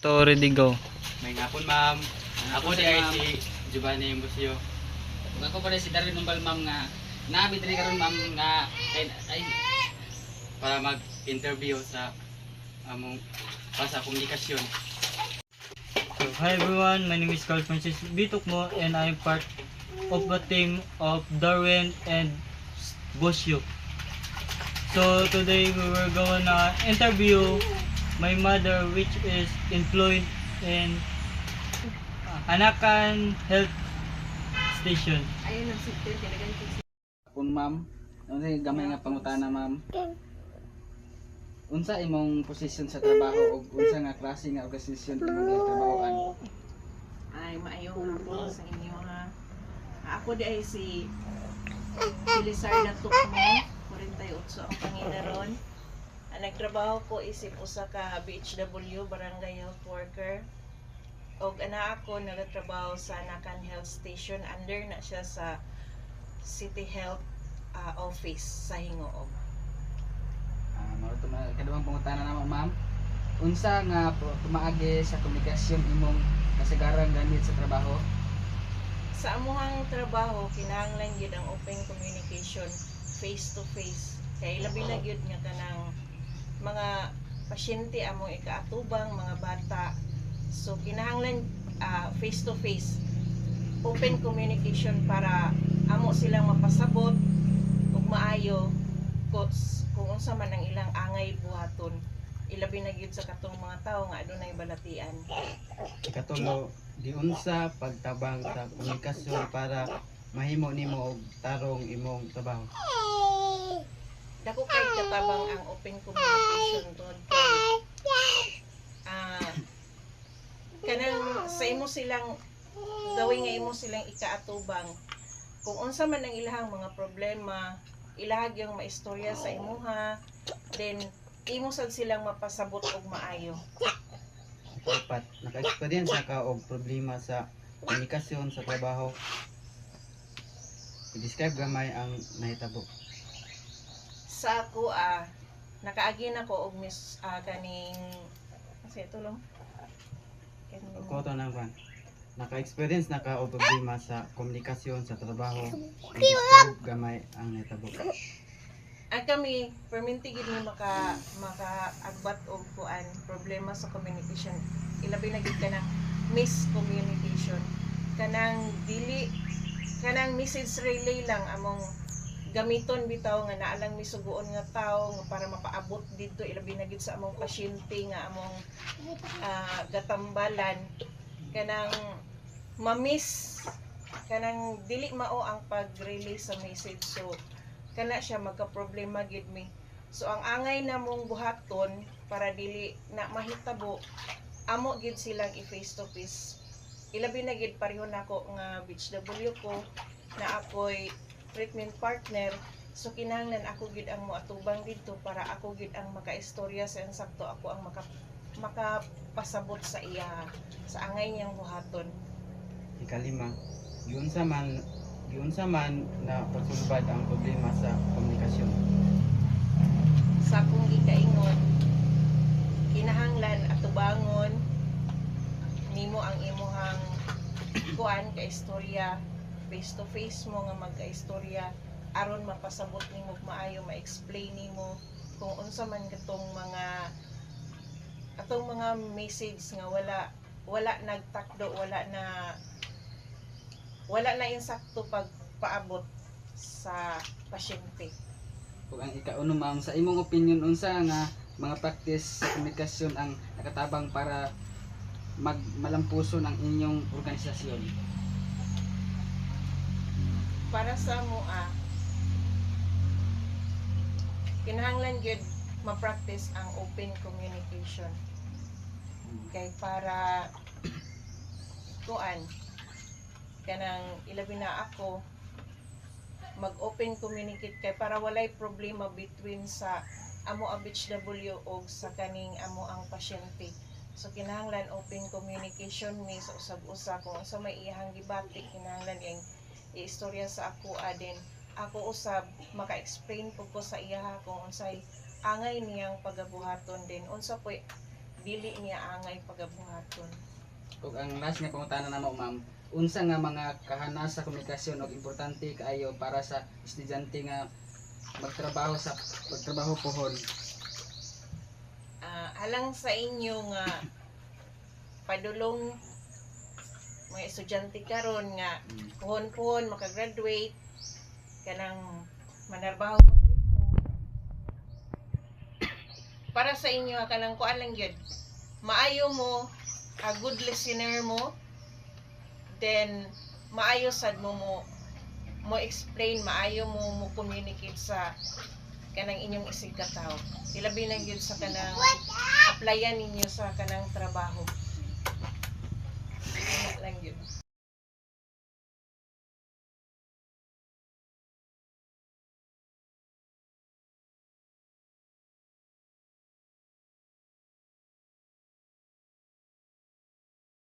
to already go. May ngapon ma'am. Ako di ay si Giovanni Musio. Ako pa rin si Darwin Umbal ma'am nga nabi diri karon ma'am nga ay Para mag-interview sa among sa komunikasyon. So, hi everyone, my name is Carl Francis Bitokmo and I'm part of the team of Darwin and Bosyo. So today we were gonna interview my mother, which is employed in Anakan Health Station. Ayun ang sipil, kinaganti kun ma'am. Ano gamay nga pangutana ma'am. Unsa imong posisyon sa trabaho ug unsa nga klase nga organisasyon imong trabahoan? ay maayong hapon sa inyo ha. Ako di ay si Pilisarda Tukmo, 48 ang Panginaron. Ang nagtrabaho ko isip usa ka BHW, Barangay Health Worker. Og ana ako nagatrabaho sa Nakan Health Station, under na siya sa City Health Office sa Hingoob. Mao to kadawang pangutana namo ma'am. Unsa nga tumaagi sa komunikasyon imong kasagaran gamit sa trabaho? Sa amuhang trabaho, kinahanglan gyud ang open communication face to face. Kay labi na gyud nga kanang mga pasyente among ikaatubang, mga bata. So kinahanglan face to face, open communication para amo silang mapasabot ug maayo kung unsa man ang ilang angay buhaton. Ilabi na gyud sa katong mga tawo nga adunay balatian. Ikatulo, di unsa pagtabang sa komunikasyon para mahimo nimo og tarong imong trabaho. Dako kay katabang ang open communication tungod kay kanang sa imo silang gawin nga imo silang ikaatubang kung unsa man ang ilahang mga problema, ilahag yung maistorya sa imuha, then imo sad silang mapasabot og maayo. Dapat naka-experience ka og problema sa komunikasyon sa trabaho. I-describe gamay ang nahitabo. Sa ako nakaagi na ko og kaning kasi tulong Ako to nang ban. Naka-experience na ka og problema sa komunikasyon sa trabaho. I-describe gamay ang nahitabo. kami perminti gid ni maka-agbat og kuan problema sa communication. Ilabi na gid kanang miscommunication, kanang dili kanang message relay lang among gamiton bitaw nga naa lang misuguon nga tawo nga para mapaabot didto, ilabi na gid sa among pasyente nga among gatambalan, kanang ma-miss, kanang dili mao ang pag-relay sa message. So kana siya magka-problema gid mi. So ang angay namong buhaton para dili na mahitabo, amo gid silang i-face to face. Ilabi na gid pareho nako nga BHW ko na ako'y treatment partner. So kinahanglan ako gid ang moatubang dito para ako gid ang makaistorya sa insakto, ako ang makapasabot sa iya sa angay niyang buhaton. Ikalima, yun sa man na pagsulbad ang problema sa komunikasyon. Sa akong gikaingon, kinahanglan atubangon nimo ang imuhang kuan ka istorya, face to face mo nga magka-istorya aron mapasabot nimo maayo, ma-explain nimo kung unsa man katong mga message nga wala nagtakdo, wala na insakto pagpaabot sa pasyente. Ug ang ikauno ma'am, sa imong opinion unsa nga mga practice sa komunikasyon ang nakatabang para malampuson ang inyong organisasyon? Para sa mo kinahanglan gyud ma-practice ang open communication. Kay para kuan kanang ilabi na ako mag-open communicate kay para walay problema between sa amo ang BHW o sa kaning amo ang pasyente. So kinahanglan open communication mi sa usab-usa kung sa may iyang gibati, kinahanglan yang i-istorya sa ako din ako usab maka-explain po ko sa iya kung unsay angay niyang pagabuhaton, din unsa po'y dili niya angay pagabuhaton. Ug ang last nga pangutana namo ma'am, unsa nga mga kahanas sa komunikasyon og importante kaayo para sa estudyante nga magtrabaho pohon? Alang sa inyo nga padulong mga estudyante karon nga puhon-puhon makagraduate kanang manarbaho mo. Para sa inyo kanang kuan lang gyud. Maayo mo, a good listener mo, then maayo sad mo explain, maayo mo communicate sa kanang inyong isig katawo. Ilabi na gyud sa kanang applyan ninyo sa kanang trabaho. Lang yun.